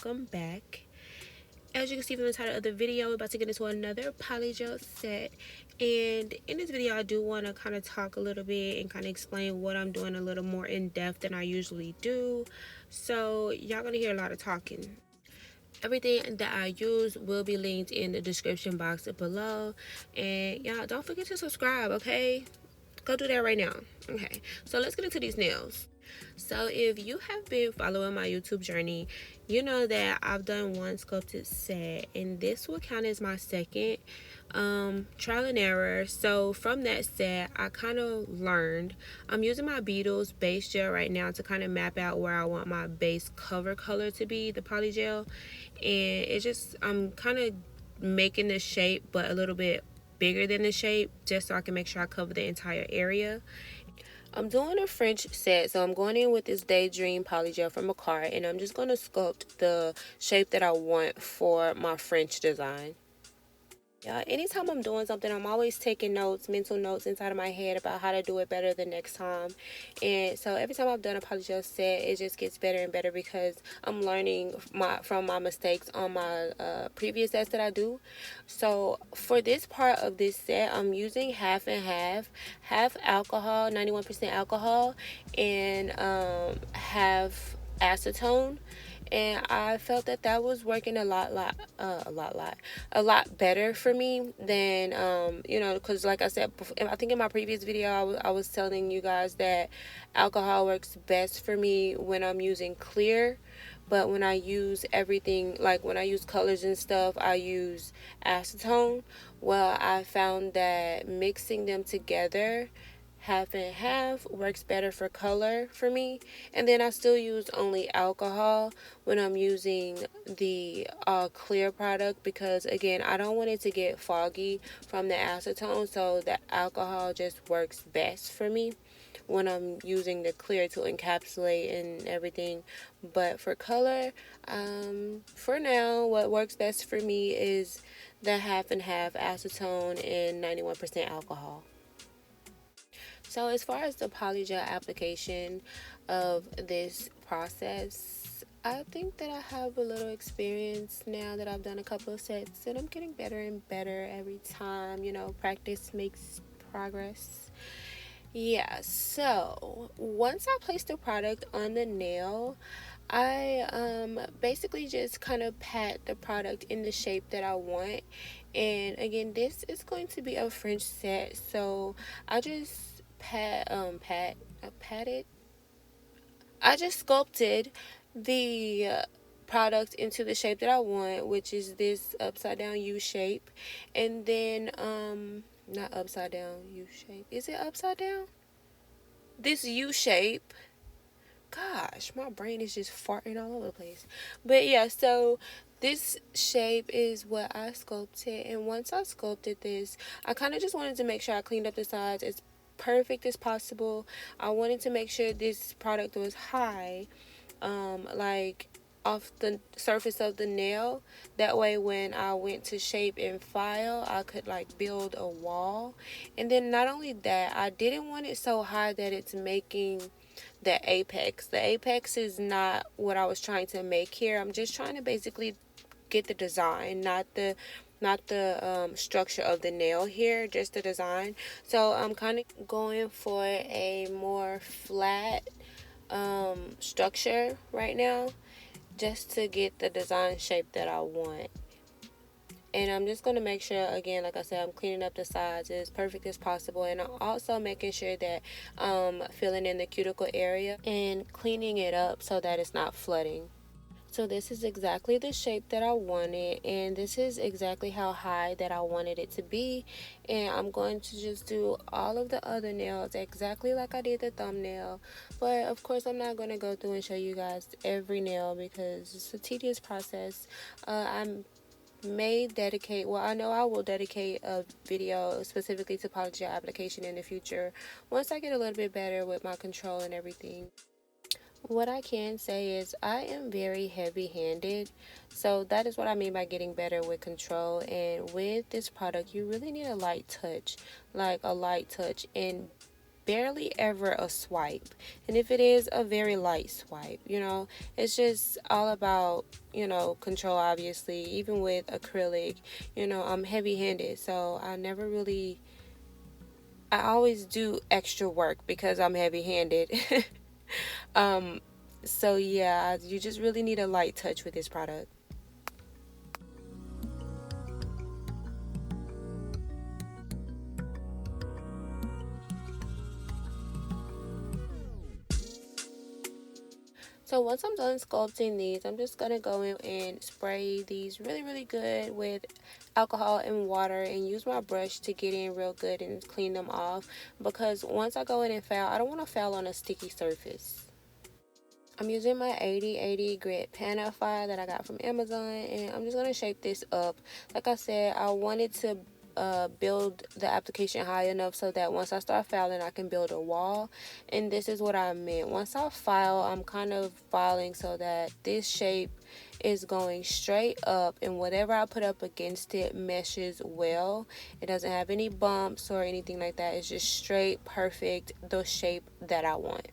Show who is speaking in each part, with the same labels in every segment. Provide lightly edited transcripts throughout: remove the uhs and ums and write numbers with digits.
Speaker 1: welcome back. As you can see from the title of the video, we're about to get into another polygel set. And in this video, I do want to kind of talk a little bit and kind of explain what I'm doing a little more in depth than I usually do. So y'all gonna hear a lot of talking. Everything that I use will be linked in the description box below. And y'all don't forget to subscribe, okay? Go do that right now. Okay, so let's get into these nails. So if you have been following my YouTube journey, you know that I've done one sculpted set, and this will count as my second trial and error. So from that set, I kind of learned. I'm using my Beetles base gel right now to kind of map out where I want my base cover color to be, the polygel. And it's just, I'm kind of making the shape but a little bit bigger than the shape, just so I can make sure I cover the entire area. I'm doing a French set, so I'm going in with this Daydream polygel from a card, and I'm just going to sculpt the shape that I want for my French design. Anytime I'm doing something, I'm always taking notes, mental notes inside of my head about how to do it better the next time. And so every time I've done a polygel set, it just gets better and better because I'm learning from my mistakes on my previous sets that I do. So for this part of this set, I'm using half and half alcohol, 91% alcohol, and half acetone. And I felt that that was working a lot better for me than you know, because like I said, I think in my previous video I was telling you guys that alcohol works best for me when I'm using clear, but when I use everything, like when I use colors and stuff, I use acetone. Well, I found that mixing them together, half and half, works better for color for me. And then I still use only alcohol when I'm using the clear product, because again, I don't want it to get foggy from the acetone, so the alcohol just works best for me when I'm using the clear to encapsulate and everything. But for color, for now, what works best for me is the half and half acetone and 91% alcohol. So as far as the polygel application of this process, I think that I have a little experience now that I've done a couple of sets, and I'm getting better and better every time. You know, practice makes progress. Yeah, so once I place the product on the nail, I basically just kind of pat the product in the shape that I want. And again, this is going to be a French set, so I just patted. I just sculpted the product into the shape that I want, which is this upside down U shape. And then not upside down U shape. Is it upside down? This U shape. Gosh, my brain is just farting all over the place. But yeah, so this shape is what I sculpted. And once I sculpted this, I kind of just wanted to make sure I cleaned up the sides as perfect as possible. I wanted to make sure this product was high, like off the surface of the nail. That way when I went to shape and file, I could like build a wall. And then not only that, I didn't want it so high that it's making the apex. The apex is not what I was trying to make here. I'm just trying to basically get the design, not the structure of the nail here, just the design. So I'm kind of going for a more flat structure right now, just to get the design shape that I want. And I'm just going to make sure, again, like I said, I'm cleaning up the sides as perfect as possible. And I'm also making sure that I'm filling in the cuticle area and cleaning it up so that it's not flooding. So this is exactly the shape that I wanted, and this is exactly how high that I wanted it to be. And I'm going to just do all of the other nails exactly like I did the thumbnail. But of course, I'm not going to go through and show you guys every nail because it's a tedious process. I know I will dedicate a video specifically to polygel application in the future once I get a little bit better with my control and everything. What I can say is I am very heavy-handed, so that is what I mean by getting better with control. And with this product, you really need a light touch, like a light touch. And barely ever a swipe. And if it is, a very light swipe, you know. It's just all about, you know, control, obviously. Even with acrylic, you know, I'm heavy-handed, so I always do extra work because I'm heavy-handed. um, so yeah, you just really need a light touch with this product. So once I'm done sculpting these, I'm just going to go in and spray these really, really good with alcohol and water and use my brush to get in real good and clean them off, because once I go in and foul, I don't want to foul on a sticky surface. I'm using my 80/80 grit panel file that I got from Amazon, and I'm just going to shape this up. Like I said, I wanted to build the application high enough so that once I start filing, I can build a wall. And this is what I meant. Once I file, I'm kind of filing so that this shape is going straight up, and whatever I put up against it meshes well. It doesn't have any bumps or anything like that. It's just straight, perfect, the shape that I want.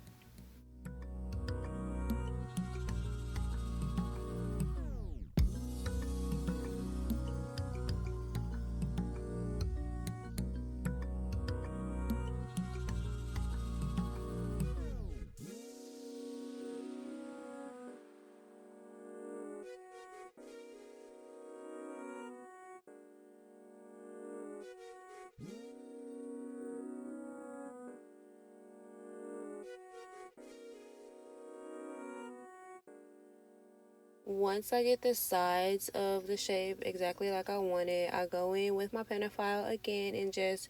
Speaker 1: Once I get the sides of the shape exactly like I want it, I go in with my pen and file again and just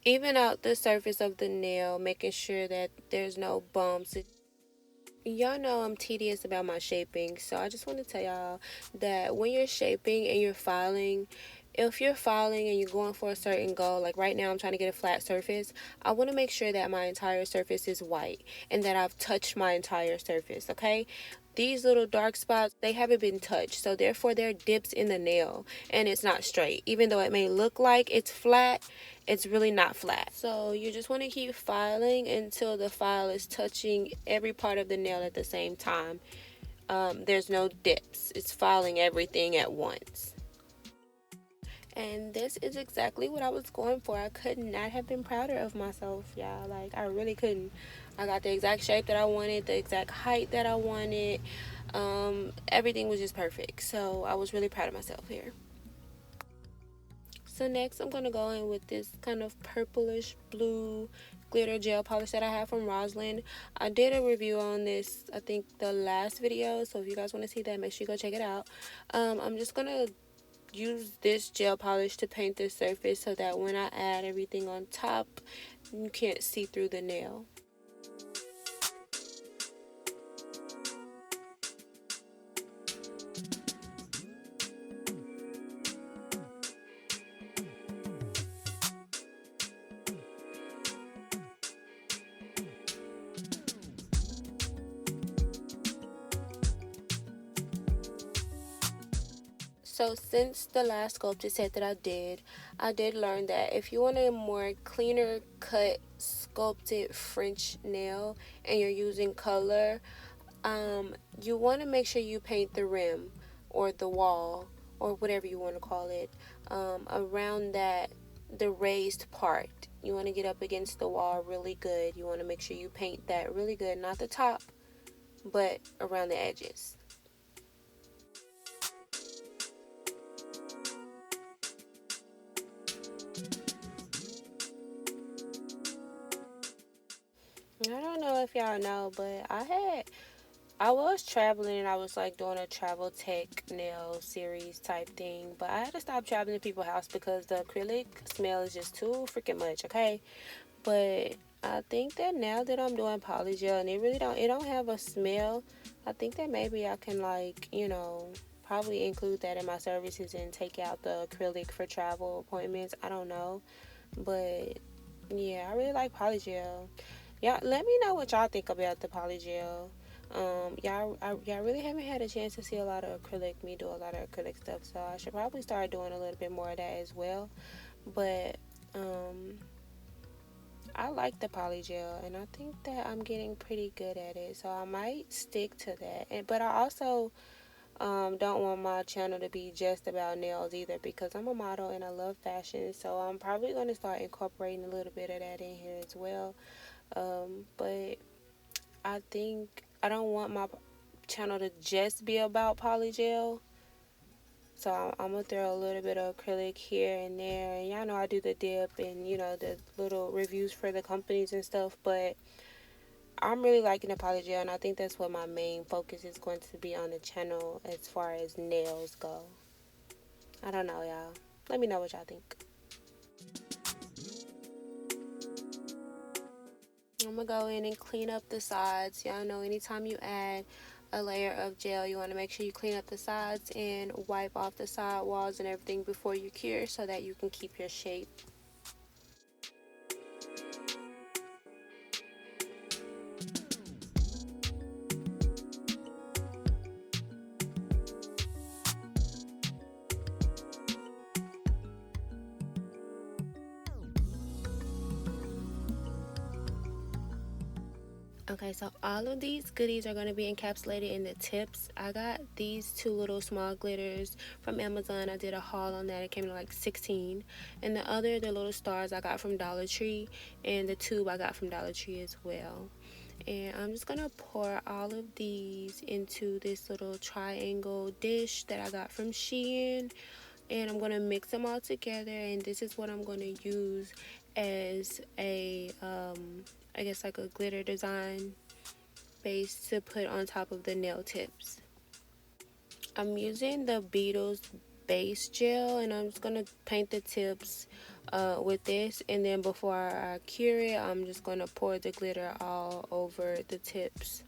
Speaker 1: even out the surface of the nail, making sure that there's no bumps. Y'all know I'm tedious about my shaping, so I just want to tell y'all that when you're shaping and you're filing, if you're filing and you're going for a certain goal, like right now I'm trying to get a flat surface, I want to make sure that my entire surface is white and that I've touched my entire surface, okay? These little dark spots, they haven't been touched, so therefore they're dips in the nail and it's not straight. Even though it may look like it's flat, it's really not flat. So you just want to keep filing until the file is touching every part of the nail at the same time. There's no dips. It's filing everything at once. And this is exactly what I was going for. I could not have been prouder of myself, y'all. Like, I really couldn't. I got the exact shape that I wanted, the exact height that I wanted. Everything was just perfect. So I was really proud of myself here. So next I'm going to go in with this kind of purplish blue glitter gel polish that I have from Roslyn. I did a review on this, I think the last video, so if you guys want to see that, make sure you go check it out. I'm just going to use this gel polish to paint the surface so that when I add everything on top, you can't see through the nail. So since the last sculpted set that I did learn that if you want a more cleaner cut sculpted French nail and you're using color, you want to make sure you paint the rim or the wall or whatever you want to call it, around the raised part. You want to get up against the wall really good. You want to make sure you paint that really good, not the top, but around the edges. I don't know if y'all know, but I was traveling and I was like doing a travel tech nail series type thing, but I had to stop traveling to people's house because the acrylic smell is just too freaking much, okay? But I think that now that I'm doing polygel and it don't have a smell, I think that maybe I can, like, you know, probably include that in my services and take out the acrylic for travel appointments. I don't know, but yeah, I really like polygel. Y'all, let me know what y'all think about the polygel. Y'all really haven't had a chance to see a lot of acrylic, me do a lot of acrylic stuff, so I should probably start doing a little bit more of that as well. But I like the polygel, and I think that I'm getting pretty good at it, so I might stick to that. But I also don't want my channel to be just about nails either, because I'm a model and I love fashion, so I'm probably going to start incorporating a little bit of that in here as well. But I think I don't want my channel to just be about polygel. So I'm going to throw a little bit of acrylic here and there. And y'all know I do the dip and, the little reviews for the companies and stuff. But I'm really liking the polygel, and I think that's what my main focus is going to be on the channel as far as nails go. I don't know, y'all. Let me know what y'all think. I'm going to go in and clean up the sides. Y'all know anytime you add a layer of gel, you want to make sure you clean up the sides and wipe off the side walls and everything before you cure, so that you can keep your shape. Okay, so all of these goodies are going to be encapsulated in the tips. I got these two little small glitters from Amazon. I did a haul on that. It came to like 16. And the little stars I got from Dollar Tree. And the tube I got from Dollar Tree as well. And I'm just going to pour all of these into this little triangle dish that I got from Shein. And I'm going to mix them all together. And this is what I'm going to use as a I guess like a glitter design base to put on top of the nail tips. I'm using the Beetles base gel, and I'm just going to paint the tips with this, and then before I cure it, I'm just going to pour the glitter all over the tips.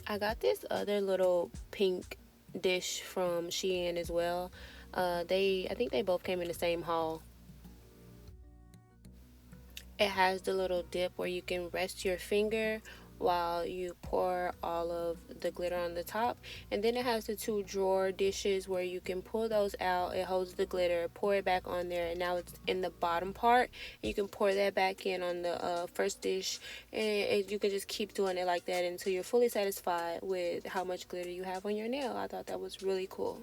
Speaker 1: I got this other little pink dish from Shein as well. I think they both came in the same haul. It has the little dip where you can rest your finger while you pour all of the glitter on the top, and then it has the two drawer dishes where you can pull those out. It holds the glitter, pour it back on there, and now it's in the bottom part, and you can pour that back in on the first dish, and you can just keep doing it like that until you're fully satisfied with how much glitter you have on your nail. I thought that was really cool.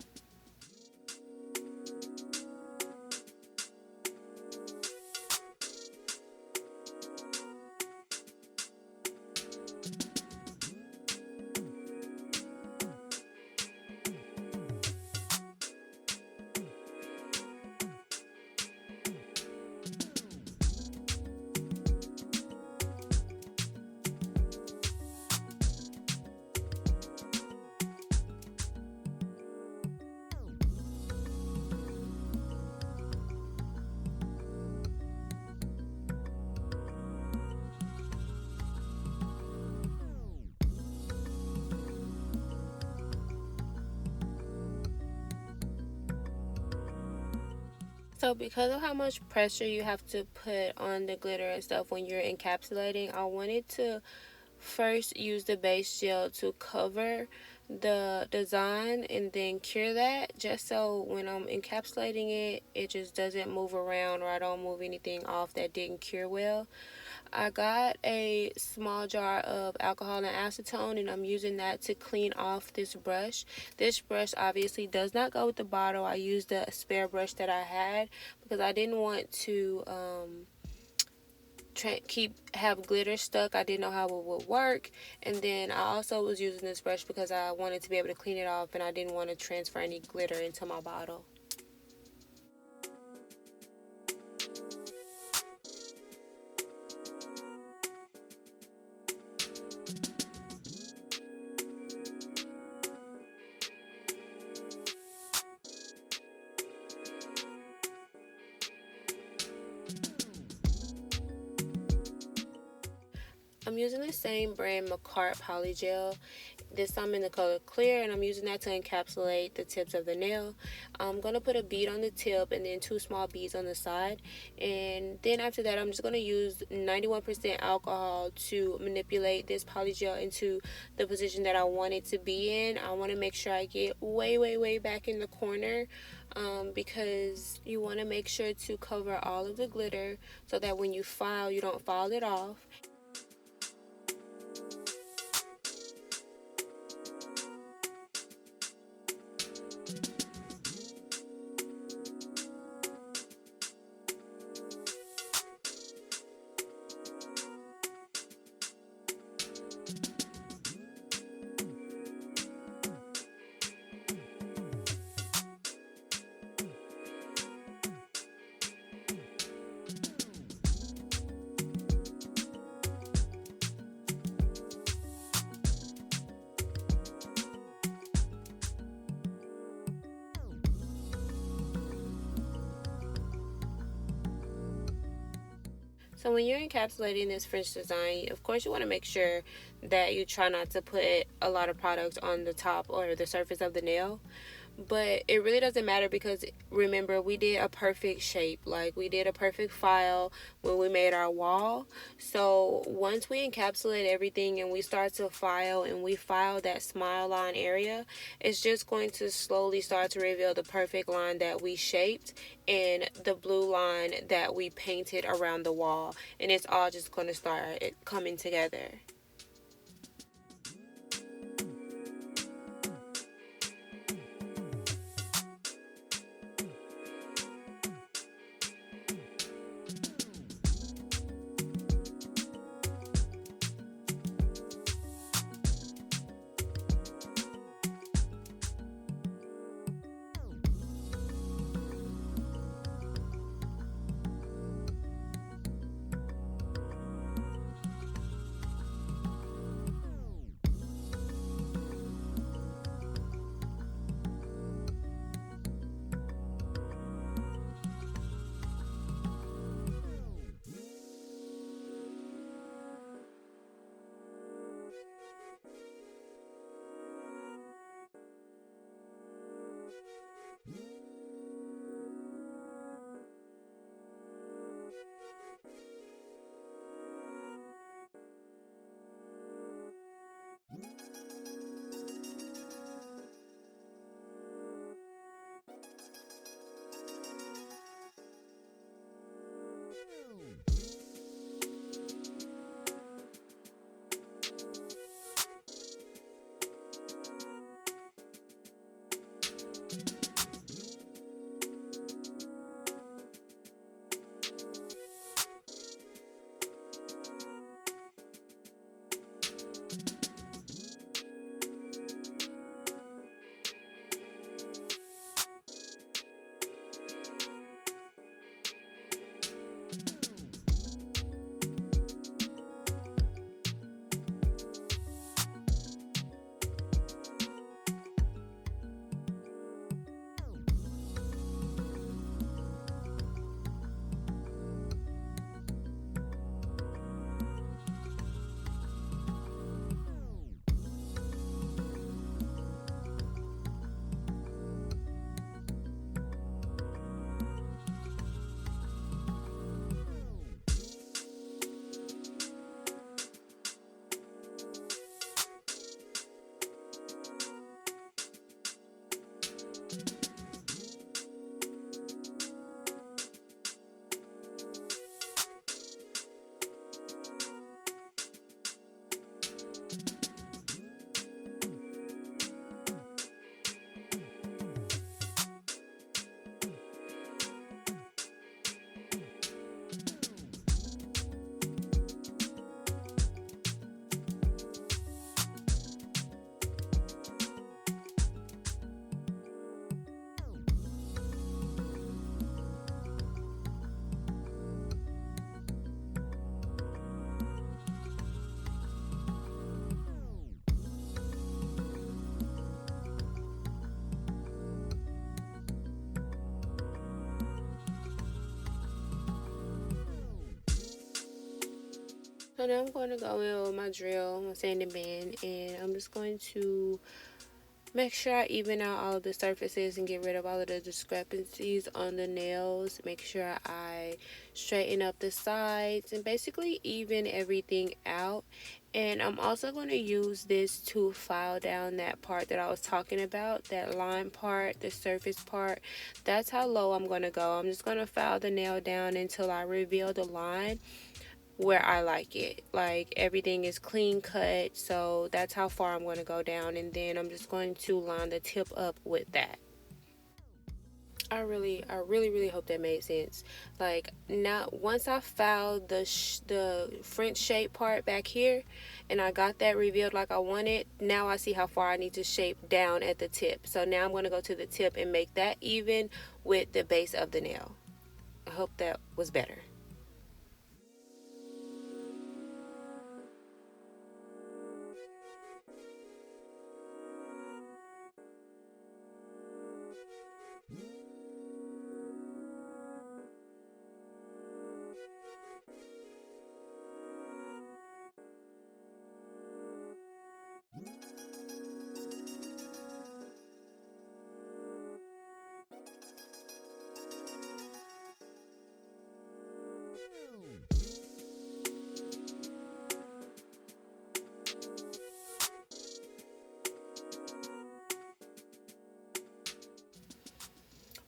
Speaker 1: So because of how much pressure you have to put on the glitter and stuff when you're encapsulating, I wanted to first use the base gel to cover the design and then cure that, just so when I'm encapsulating it, it just doesn't move around, or I don't move anything off that didn't cure well. I got a small jar of alcohol and acetone, and I'm using that to clean off this brush. This brush obviously does not go with the bottle. I used a spare brush that I had because I didn't want to have glitter stuck. I didn't know how it would work. And then I also was using this brush because I wanted to be able to clean it off, and I didn't want to transfer any glitter into my bottle. I'm using the same brand McCart Polygel. This time in the color clear, and I'm using that to encapsulate the tips of the nail. I'm going to put a bead on the tip and then 2 small beads on the side. And then after that, I'm just going to use 91% alcohol to manipulate this polygel into the position that I want it to be in. I want to make sure I get way back in the corner, because you want to make sure to cover all of the glitter so that when you file, you don't file it off. So when you're encapsulating this French design, of course you want to make sure that you try not to put a lot of product on the top or the surface of the nail. But it really doesn't matter, because remember, we did a perfect shape. Like, we did a perfect file when we made our wall. So once we encapsulate everything and we start to file, and we file that smile line area, it's just going to slowly start to reveal the perfect line that we shaped and the blue line that we painted around the wall. And it's all just going to start coming together. So now I'm going to go in with my drill, my sanding band, and I'm just going to make sure I even out all of the surfaces and get rid of all of the discrepancies on the nails. Make sure I straighten up the sides and basically even everything out. And I'm also going to use this to file down that part that I was talking about, that line part, the surface part. That's how low I'm going to go. I'm just going to file the nail down until I reveal the line where I like it. Like everything is clean cut, so that's how far I'm going to go down, and then I'm just going to line the tip up with that. I really hope that made sense. Like now, once I filed the French shape part back here, and I got that revealed like I wanted, now I see how far I need to shape down at the tip. So now I'm going to go to the tip and make that even with the base of the nail. I hope that was better.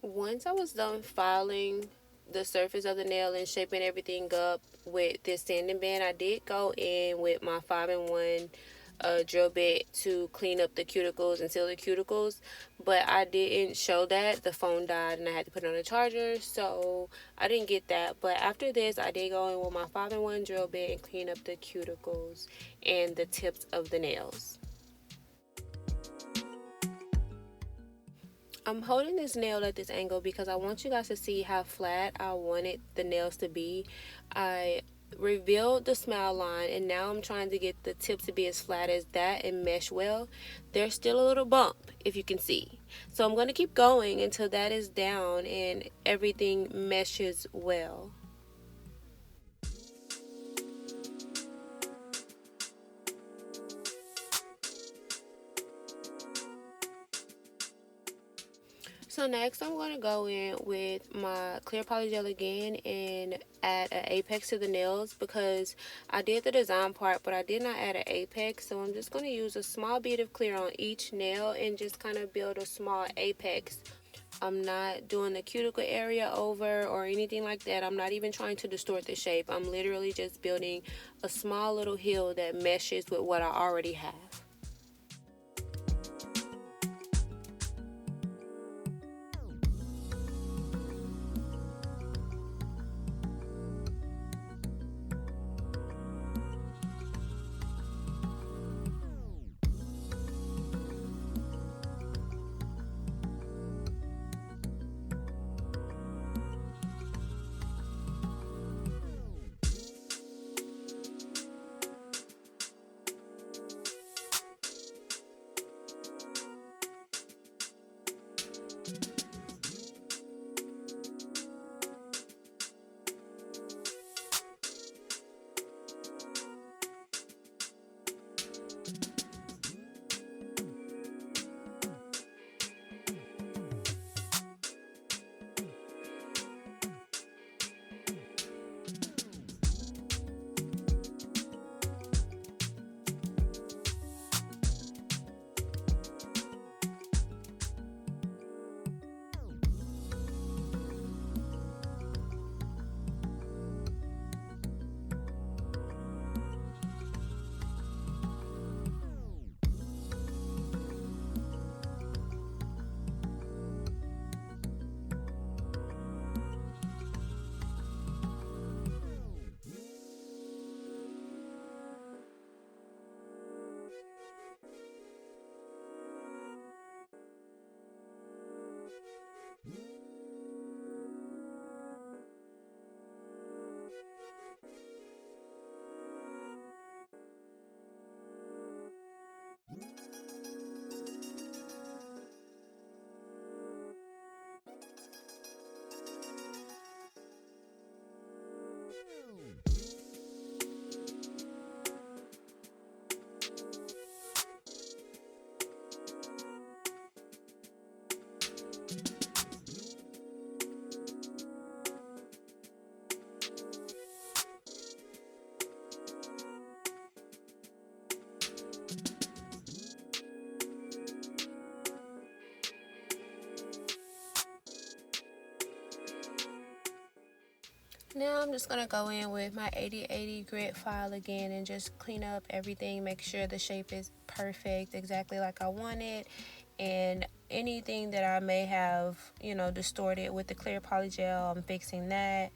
Speaker 1: Once I was done filing the surface of the nail and shaping everything up with this sanding band, I did go in with my 5-in-1 drill bit to clean up the cuticles and seal the cuticles, but I didn't show that. The phone died and I had to put it on a charger, so I didn't get that. But after this, I did go in with my 5-in-1 drill bit and clean up the cuticles and the tips of the nails. I'm holding this nail at this angle because I want you guys to see how flat I wanted the nails to be. I revealed the smile line, and now I'm trying to get the tips to be as flat as that and mesh well. There's still a little bump, if you can see. So I'm going to keep going until that is down and everything meshes well. So next I'm going to go in with my clear polygel again and add an apex to the nails because I did the design part but I did not add an apex. So I'm just going to use a small bead of clear on each nail and just kind of build a small apex. I'm not doing the cuticle area over or anything like that. I'm not even trying to distort the shape. I'm literally just building a small little heel that meshes with what I already have. Now I'm just going to go in with my 80/80 grit file again and just clean up everything, make sure the shape is perfect, exactly like I want it, and anything that I may have, you know, distorted with the clear polygel, I'm fixing that.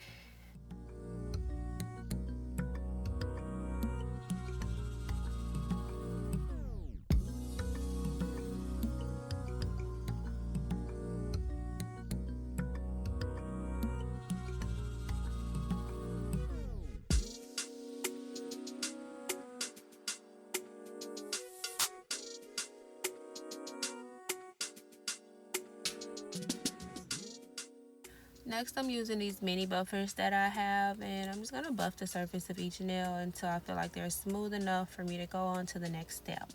Speaker 1: Next, I'm using these mini buffers that I have, and I'm just going to buff the surface of each nail until I feel like they're smooth enough for me to go on to the next step.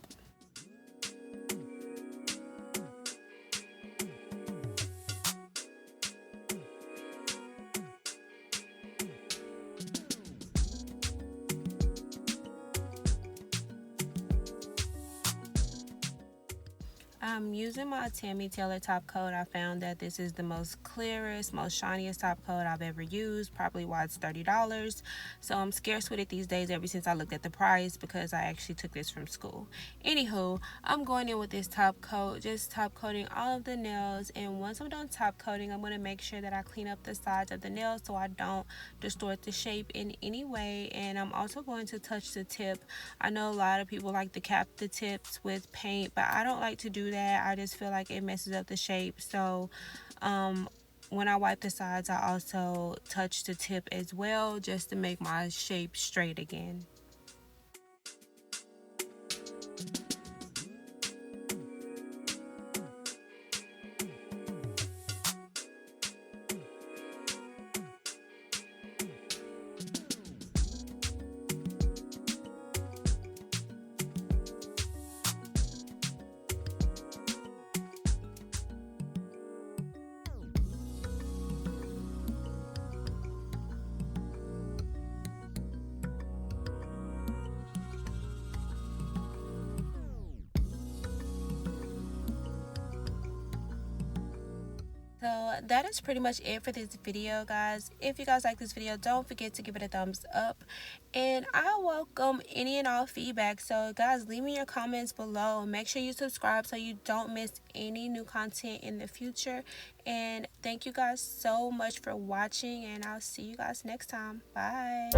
Speaker 1: I'm using my Tammy Taylor top coat. I found that this is the most clearest, most shiniest top coat I've ever used, probably why it's $30. So I'm scarce with it these days ever since I looked at the price, because I actually took this from school. Anywho, I'm going in with this top coat, just top coating all of the nails, and once I'm done top coating, I'm going to make sure that I clean up the sides of the nails so I don't distort the shape in any way. And I'm also going to touch the tip. I know a lot of people like to cap the tips with paint, but I don't like to do that. I just feel like it messes up the shape. So when I wipe the sides, I also touch the tip as well, just to make my shape straight again. So that is pretty much it for this video, guys. If you guys like this video, don't forget to give it a thumbs up, and I welcome any and all feedback. So guys, leave me your comments below. Make sure you subscribe so you don't miss any new content in the future. And thank you guys so much for watching, and I'll see you guys next time. Bye.